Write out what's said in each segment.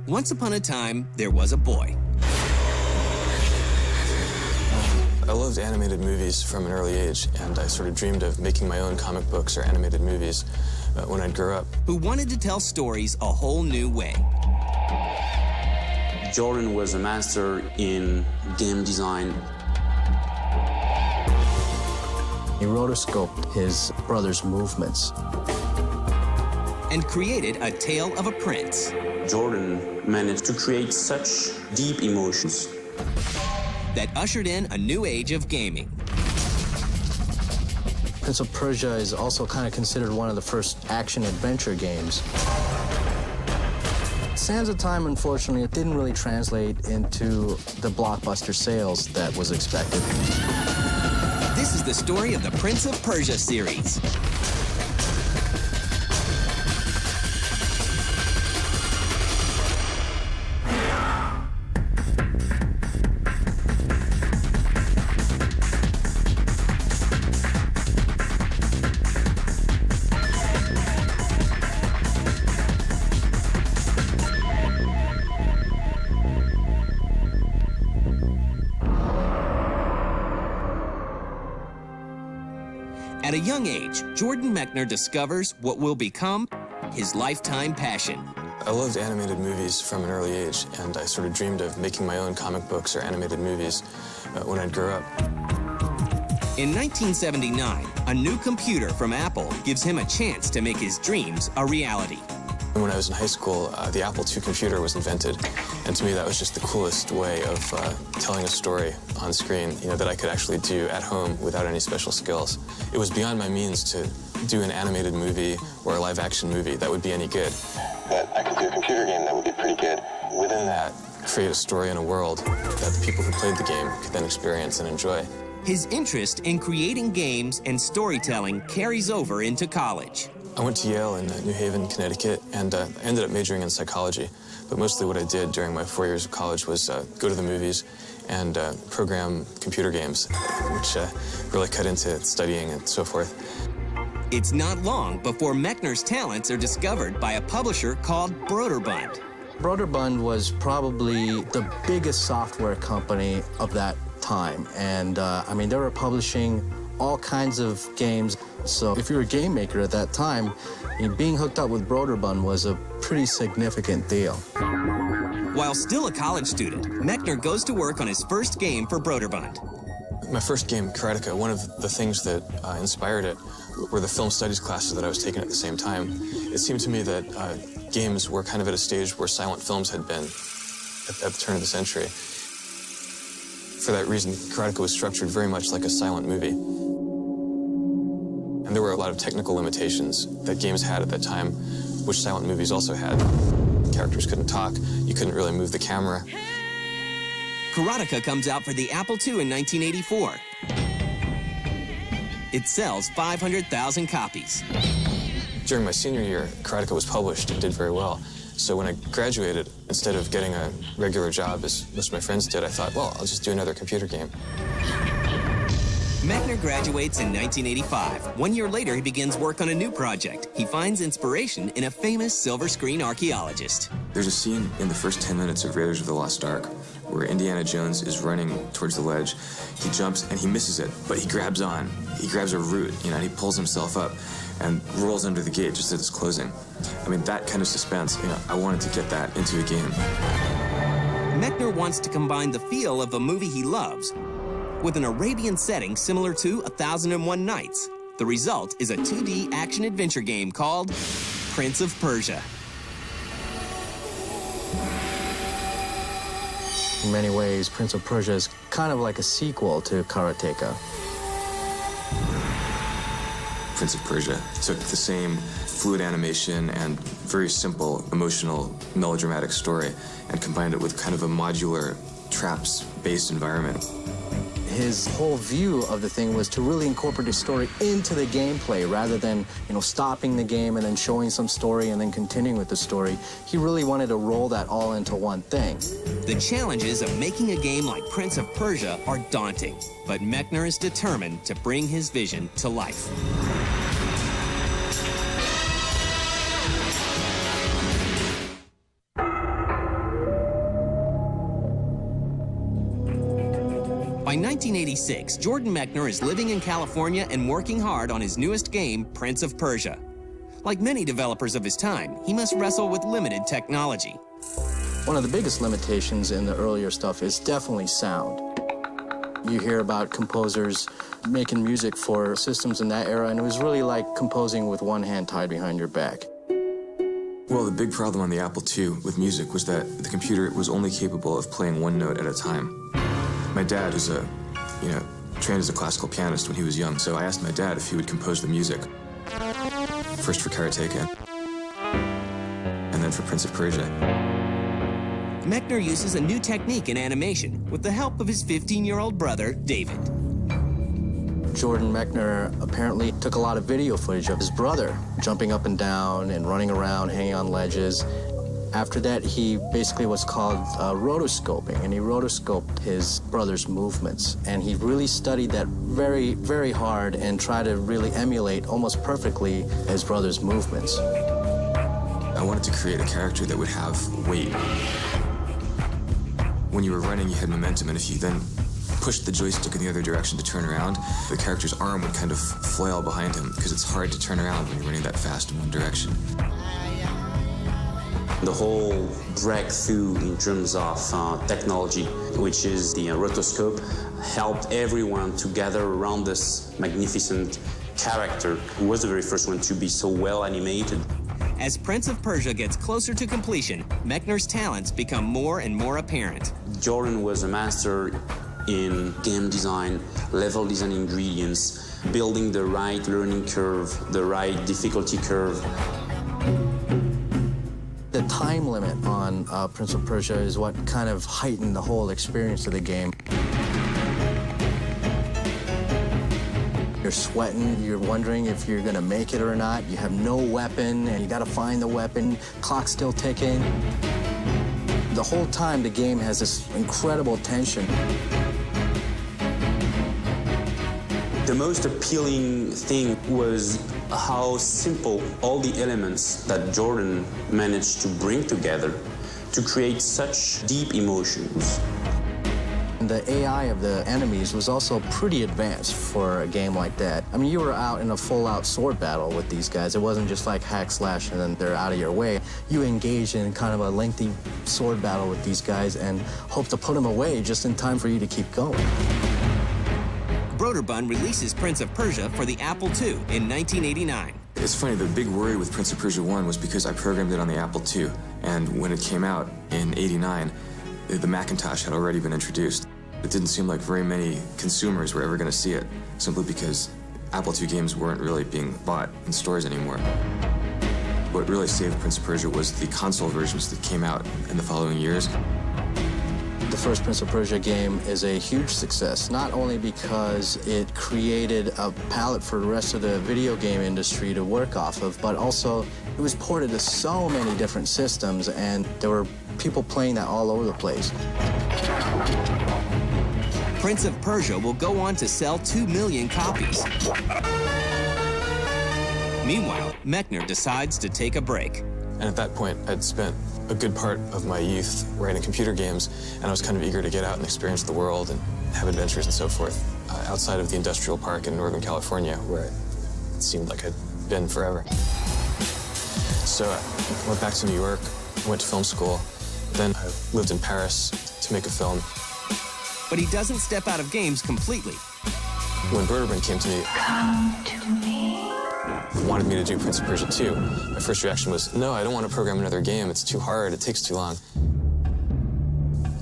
Once upon a time, there was a boy. I loved animated movies from an early age, and I sort of dreamed of making my own comic books or animated movies when I'd grow up. Who wanted to tell stories a whole new way. Jordan was a master in game design. He rotoscoped his brother's movements. And created a tale of a prince. Jordan managed to create such deep emotions that ushered in a new age of gaming. Prince of Persia is also kind of considered one of the first action-adventure games. Sands of Time, unfortunately, it didn't really translate into the blockbuster sales that was expected. This is the story of the Prince of Persia series. At a young age, Jordan Mechner discovers what will become his lifetime passion. I loved animated movies from an early age, and I sort of dreamed of making my own comic books or animated movies when I'd grow up. In 1979, a new computer from Apple gives him a chance to make his dreams a reality. When I was in high school, the Apple II computer was invented, and to me that was just the coolest way of telling a story on screen, that I could actually do at home without any special skills. It was beyond my means to do an animated movie or a live-action movie that would be any good. But I could do a computer game that would be pretty good. Within that, create a story in a world that the people who played the game could then experience and enjoy. His interest in creating games and storytelling carries over into college. I went to Yale in New Haven, Connecticut, and I ended up majoring in psychology. But mostly what I did during my 4 years of college was go to the movies and program computer games, which really cut into studying and so forth. It's not long before Mechner's talents are discovered by a publisher called Broderbund. Broderbund was probably the biggest software company of that time. And, I mean, they were publishing all kinds of games. So if you were a game maker at that time, being hooked up with Broderbund was a pretty significant deal. While still a college student, Mechner goes to work on his first game for Broderbund. My first game, Karateka, one of the things that inspired it were the film studies classes that I was taking at the same time. It seemed to me that games were kind of at a stage where silent films had been at the turn of the century. For that reason, Karateka was structured very much like a silent movie. And there were a lot of technical limitations that games had at that time, which silent movies also had. Characters couldn't talk, you couldn't really move the camera. Karateka comes out for the Apple II in 1984. It sells 500,000 copies. During my senior year, Karateka was published and did very well. So when I graduated, instead of getting a regular job, as most of my friends did, I thought, well, I'll just do another computer game. Mechner graduates in 1985. 1 year later, he begins work on a new project. He finds inspiration in a famous silver screen archaeologist. There's a scene in the first 10 minutes of Raiders of the Lost Ark where Indiana Jones is running towards the ledge. He jumps and he misses it, but he grabs on. He grabs a root, and he pulls himself up and rolls under the gate just as it's closing. I mean, that kind of suspense, I wanted to get that into a game. Mechner wants to combine the feel of a movie he loves with an Arabian setting similar to 1001 Nights. The result is a 2D action-adventure game called Prince of Persia. In many ways, Prince of Persia is kind of like a sequel to Karateka. Prince of Persia took the same fluid animation and very simple, emotional, melodramatic story and combined it with kind of a modular, traps-based environment. His whole view of the thing was to really incorporate the story into the gameplay rather than, stopping the game and then showing some story and then continuing with the story. He really wanted to roll that all into one thing. The challenges of making a game like Prince of Persia are daunting, but Mechner is determined to bring his vision to life. By 1986, Jordan Mechner is living in California and working hard on his newest game, Prince of Persia. Like many developers of his time, he must wrestle with limited technology. One of the biggest limitations in the earlier stuff is definitely sound. You hear about composers making music for systems in that era, and it was really like composing with one hand tied behind your back. Well, the big problem on the Apple II with music was that the computer was only capable of playing one note at a time. My dad was trained as a classical pianist when he was young, so I asked my dad if he would compose the music. First for Karateka, and then for Prince of Persia. Mechner uses a new technique in animation with the help of his 15-year-old brother, David. Jordan Mechner apparently took a lot of video footage of his brother jumping up and down and running around, hanging on ledges. After that, he basically was called rotoscoping, and he rotoscoped his brother's movements. And he really studied that very, very hard and tried to really emulate almost perfectly his brother's movements. I wanted to create a character that would have weight. When you were running, you had momentum, and if you then pushed the joystick in the other direction to turn around, the character's arm would kind of flail behind him, because it's hard to turn around when you're running that fast in one direction. The whole breakthrough in terms of technology, which is the rotoscope, helped everyone to gather around this magnificent character, who was the very first one to be so well animated. As Prince of Persia gets closer to completion, Mechner's talents become more and more apparent. Jordan was a master in game design, level design ingredients, building the right learning curve, the right difficulty curve. The time limit on Prince of Persia is what kind of heightened the whole experience of the game. You're sweating, you're wondering if you're gonna make it or not. You have no weapon, and you gotta find the weapon. Clock's still ticking. The whole time, the game has this incredible tension. The most appealing thing was how simple all the elements that Jordan managed to bring together to create such deep emotions. The AI of the enemies was also pretty advanced for a game like that. I mean, you were out in a full-out sword battle with these guys. It wasn't just like hack slash and then they're out of your way. You engaged in kind of a lengthy sword battle with these guys and hope to put them away just in time for you to keep going. Broderbund releases Prince of Persia for the Apple II in 1989. It's funny, the big worry with Prince of Persia 1 was because I programmed it on the Apple II, and when it came out in '89, the Macintosh had already been introduced. It didn't seem like very many consumers were ever going to see it, simply because Apple II games weren't really being bought in stores anymore. What really saved Prince of Persia was the console versions that came out in the following years. The first Prince of Persia game is a huge success, not only because it created a palette for the rest of the video game industry to work off of, but also it was ported to so many different systems, and there were people playing that all over the place. Prince of Persia will go on to sell 2 million copies. Meanwhile, Mechner decides to take a break. And at that point, I'd spent a good part of my youth writing computer games, and I was kind of eager to get out and experience the world and have adventures and so forth outside of the industrial park in Northern California, where it seemed like I'd been forever. So I went back to New York, went to film school, then I lived in Paris to make a film. But he doesn't step out of games completely. When Broderbund came to me, wanted me to do Prince of Persia 2, my first reaction was, no, I don't want to program another game. It's too hard. It takes too long.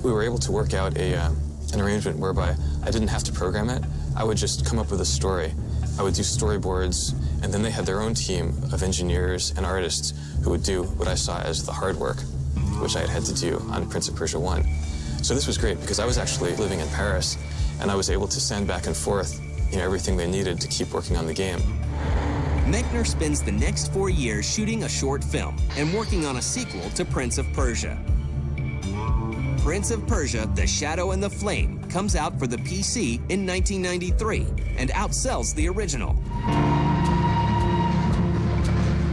We were able to work out an arrangement whereby I didn't have to program it. I would just come up with a story. I would do storyboards, and then they had their own team of engineers and artists who would do what I saw as the hard work, which I had to do on Prince of Persia 1. So this was great because I was actually living in Paris, and I was able to send back and forth everything they needed to keep working on the game. Mechner spends the next 4 years shooting a short film and working on a sequel to Prince of Persia. Prince of Persia, The Shadow and the Flame comes out for the PC in 1993 and outsells the original.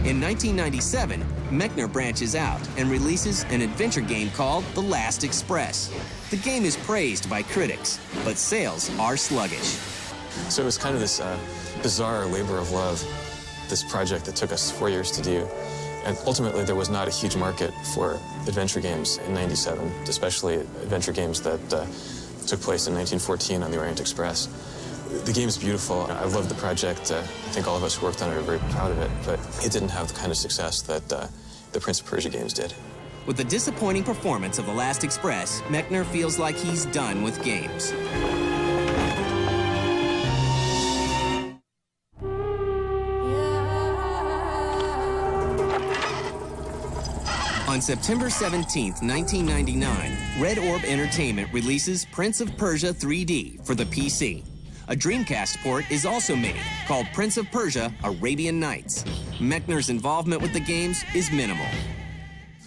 In 1997, Mechner branches out and releases an adventure game called The Last Express. The game is praised by critics, but sales are sluggish. So it was kind of this bizarre labor of love, this project that took us 4 years to do. And ultimately, there was not a huge market for adventure games in '97, especially adventure games that took place in 1914 on the Orient Express. The game is beautiful. I love the project. I think all of us who worked on it are very proud of it, but it didn't have the kind of success that the Prince of Persia games did. With the disappointing performance of The Last Express, Mechner feels like he's done with games. On September 17, 1999, Red Orb Entertainment releases Prince of Persia 3D for the PC. A Dreamcast port is also made, called Prince of Persia Arabian Nights. Mechner's involvement with the games is minimal.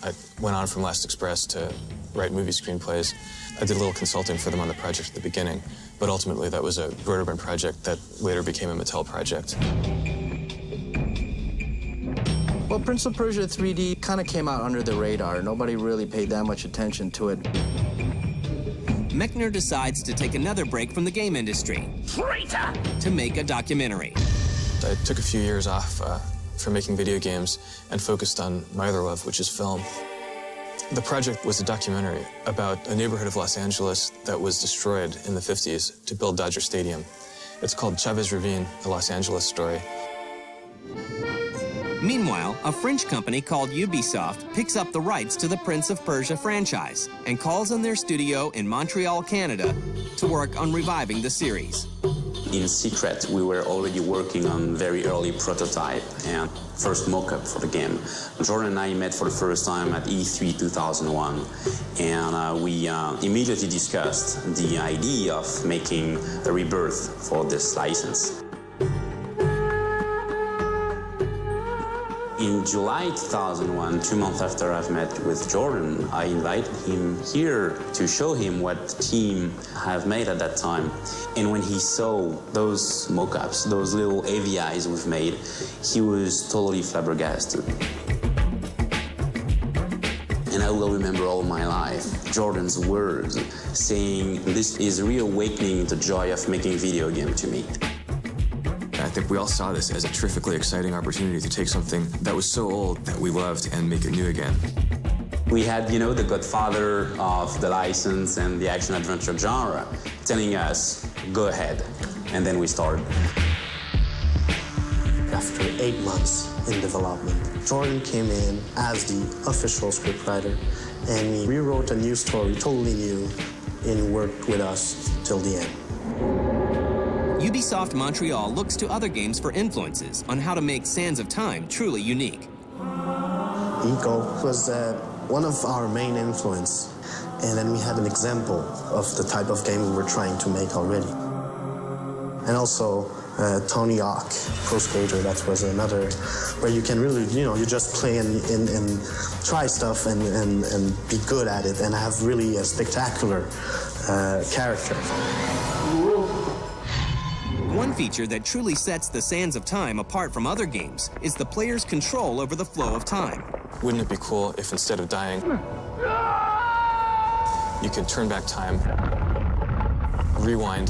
I went on from Last Express to write movie screenplays. I did a little consulting for them on the project at the beginning, but ultimately that was a Broderburn project that later became a Mattel project. Well, Prince of Persia 3D kind of came out under the radar. Nobody really paid that much attention to it. Mechner decides to take another break from the game industry. Traitor! To make a documentary. I took a few years off from making video games and focused on my other love, which is film. The project was a documentary about a neighborhood of Los Angeles that was destroyed in the 50s to build Dodger Stadium. It's called Chavez Ravine, a Los Angeles story. Meanwhile, a French company called Ubisoft picks up the rights to the Prince of Persia franchise and calls on their studio in Montreal, Canada, to work on reviving the series. In secret, we were already working on very early prototype and first mock-up for the game. Jordan and I met for the first time at E3 2001, and we immediately discussed the idea of making a rebirth for this license. In July 2001, 2 months after I've met with Jordan, I invited him here to show him what the team have made at that time. And when he saw those mock-ups, those little AVIs we've made, he was totally flabbergasted. And I will remember all my life Jordan's words saying, "This is reawakening the joy of making video game to me." I think we all saw this as a terrifically exciting opportunity to take something that was so old that we loved and make it new again. We had, you know, the godfather of the license and the action-adventure genre telling us, go ahead. And then we started. After 8 months in development, Jordan came in as the official scriptwriter, and he rewrote a new story, totally new, and worked with us till the end. Ubisoft Montreal looks to other games for influences on how to make Sands of Time truly unique. Eco was one of our main influence, and then we had an example of the type of game we were trying to make already. And also Tony Hawk, Pro Skater, that was another, where you can really, you know, you just play and try stuff and be good at it and have really a spectacular character. One feature that truly sets the Sands of Time apart from other games is the player's control over the flow of time. Wouldn't it be cool if instead of dying, you could turn back time, rewind,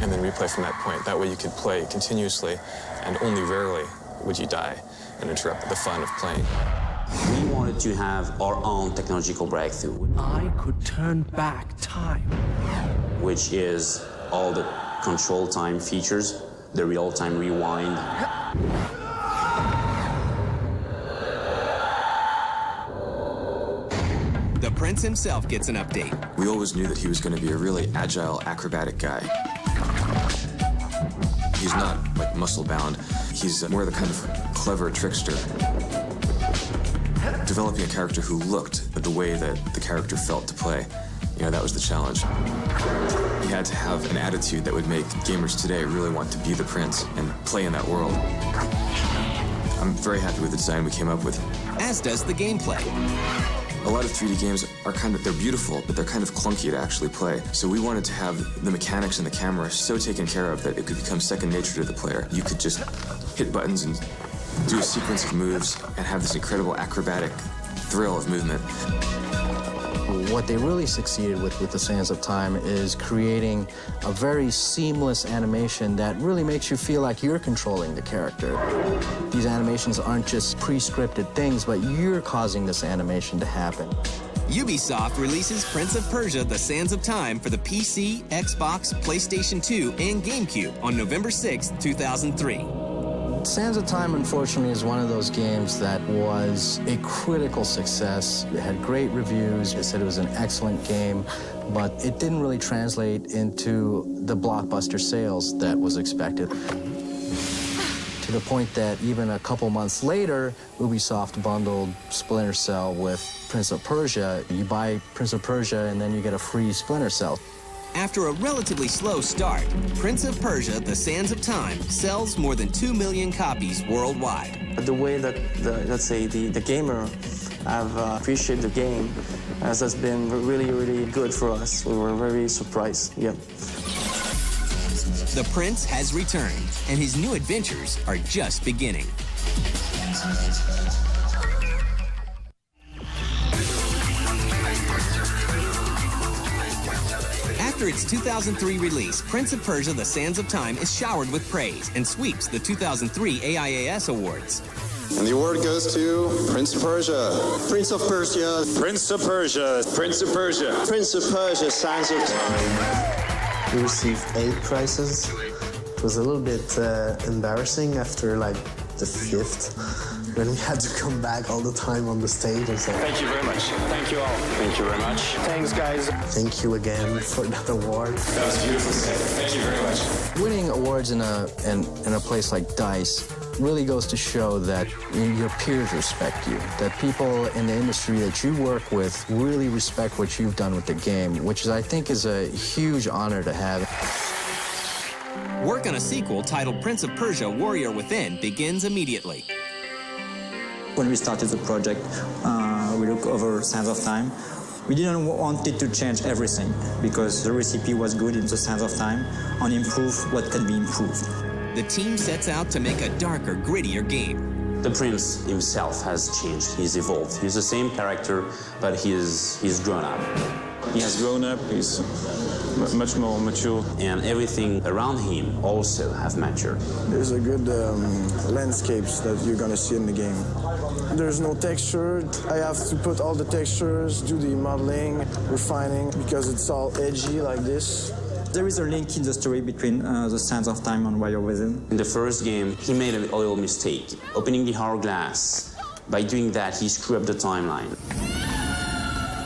and then replay from that point? That way you could play continuously, and only rarely would you die and interrupt the fun of playing. We wanted to have our own technological breakthrough. I could turn back time. Which is all the control time features, the real-time rewind. The Prince himself gets an update. We always knew that he was going to be a really agile, acrobatic guy. He's not, like, muscle-bound. He's more the kind of clever trickster. Developing a character who looked the way that the character felt to play, you know, that was the challenge. He had to have an attitude that would make gamers today really want to be the Prince and play in that world. I'm very happy with the design we came up with. As does the gameplay. A lot of 3D games are they're beautiful, but they're kind of clunky to actually play. So we wanted to have the mechanics and the camera so taken care of that it could become second nature to the player. You could just hit buttons and do a sequence of moves and have this incredible acrobatic thrill of movement. What they really succeeded with the Sands of Time is creating a very seamless animation that really makes you feel like you're controlling the character. These animations aren't just pre-scripted things, but you're causing this animation to happen. Ubisoft releases Prince of Persia: The Sands of Time for the PC, Xbox, PlayStation 2, and GameCube on November 6, 2003. Sands of Time, unfortunately, is one of those games that was a critical success. It had great reviews. It said it was an excellent game, but it didn't really translate into the blockbuster sales that was expected. To the point that even a couple months later, Ubisoft bundled Splinter Cell with Prince of Persia. You buy Prince of Persia, and then you get a free Splinter Cell. After a relatively slow start, Prince of Persia: The Sands of Time sells more than 2 million copies worldwide. The way that, the gamer have appreciated the game has been really, really good for us. We were very surprised, yeah. The Prince has returned, and his new adventures are just beginning. After its 2003 release, Prince of Persia: The Sands of Time is showered with praise and sweeps the 2003 AIAS Awards. And the award goes to Prince of Persia. Prince of Persia. Prince of Persia. Prince of Persia. Prince of Persia, Sands of Time. We received 8 prizes. It was a little bit embarrassing after like the 5th, when we had to come back all the time on the stage and say, Thank you very much. Thank you all. Thank you very much. Thanks, guys. Thank you again for that award. That was beautiful. Thank you very much. Winning awards in a place like DICE really goes to show that your peers respect you, that people in the industry that you work with really respect what you've done with the game, which I think is a huge honor to have. Work on a sequel titled Prince of Persia: Warrior Within begins immediately. When we started the project, we looked over Sands of Time. We didn't want it to change everything because the recipe was good in the Sands of Time and improve what can be improved. The team sets out to make a darker, grittier game. The prince himself has changed. He's evolved. He's the same character, but he's grown up. He has grown up. He's much more mature. And everything around him also have matured. There's a good landscapes that you're gonna see in the game. There's no texture. I have to put all the textures, do the modeling, refining, because it's all edgy like this. There is a link in the story between the Sands of Time and Warrior Within. In the first game, he made a little mistake, opening the hourglass. By doing that, he screwed up the timeline.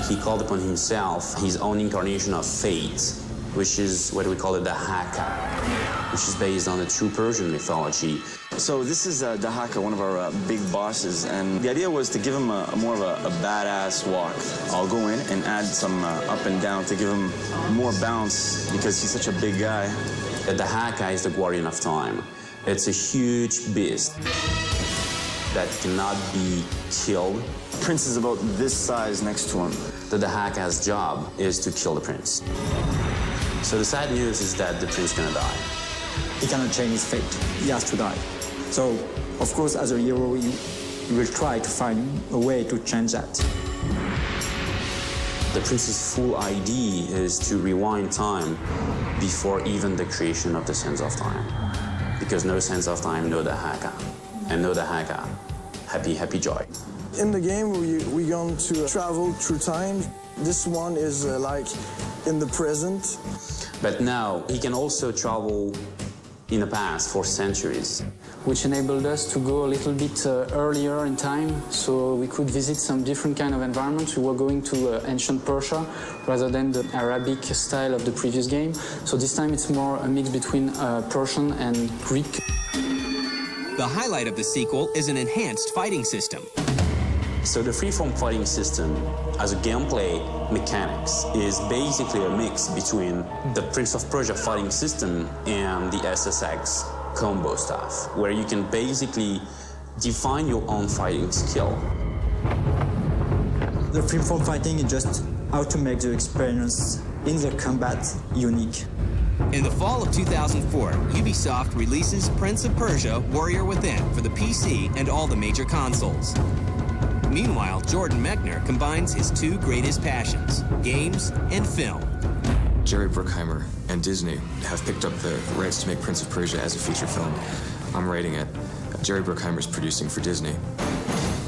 He called upon himself his own incarnation of fate, which is what we call it the Haka, which is based on the true Persian mythology. So this is the Haka, one of our big bosses, and the idea was to give him more of a badass walk. I'll go in and add some up and down to give him more bounce because he's such a big guy. The Haka is the guardian of time. It's a huge beast that cannot be killed. The prince is about this size next to him. The Haka's job is to kill the prince. So the sad news is that the prince is gonna die. He cannot change his fate. He has to die. So, of course, as a hero, you will try to find a way to change that. The prince's full idea is to rewind time before even the creation of the Sands of Time. Because no Sands of Time, no the Haka. And no the Haka, happy, happy joy. In the game, we're going to travel through time. This one is like in the present. But now he can also travel in the past for centuries. Which enabled us to go a little bit earlier in time, so we could visit some different kind of environments. We were going to ancient Persia rather than the Arabic style of the previous game. So this time it's more a mix between Persian and Greek. The highlight of the sequel is an enhanced fighting system. So the freeform fighting system, as a gameplay mechanics, is basically a mix between the Prince of Persia fighting system and the SSX combo stuff, where you can basically define your own fighting skill. The freeform fighting is just how to make the experience in the combat unique. In the fall of 2004, Ubisoft releases Prince of Persia: Warrior Within for the PC and all the major consoles. Meanwhile, Jordan Mechner combines his two greatest passions, games and film. Jerry Bruckheimer and Disney have picked up the rights to make Prince of Persia as a feature film. I'm writing it. Jerry Bruckheimer is producing for Disney.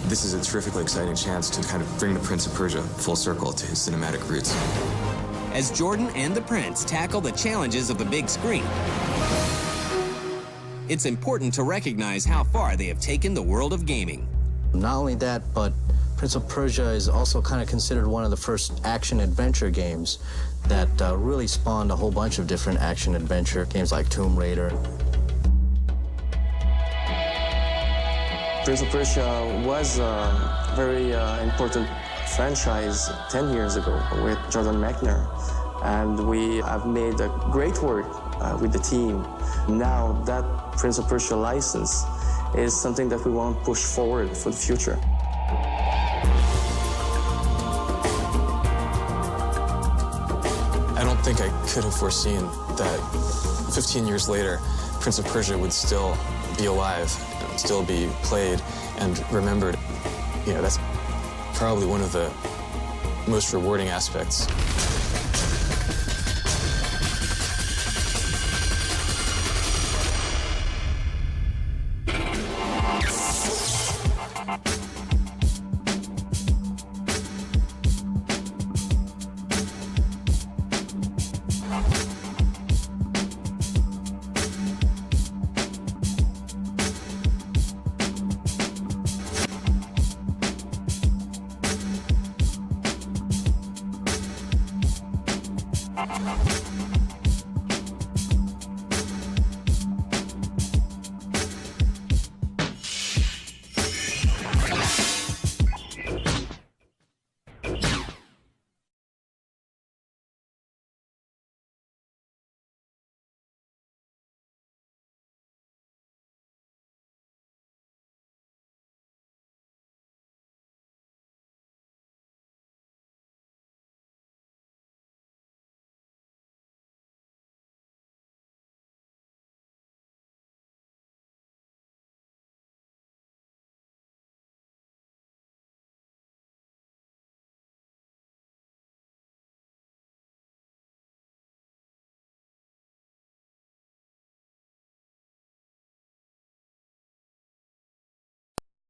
This is a terrifically exciting chance to kind of bring the Prince of Persia full circle to his cinematic roots. As Jordan and the Prince tackle the challenges of the big screen, it's important to recognize how far they have taken the world of gaming. Not only that, but Prince of Persia is also kind of considered one of the first action-adventure games that really spawned a whole bunch of different action-adventure games like Tomb Raider. Prince of Persia was a very important franchise 10 years ago with Jordan Mechner, and we have made a great work with the team. Now that Prince of Persia license is something that we want to push forward for the future. I don't think I could have foreseen that 15 years later, Prince of Persia would still be alive, and still be played and remembered. You know, that's probably one of the most rewarding aspects. Thank you.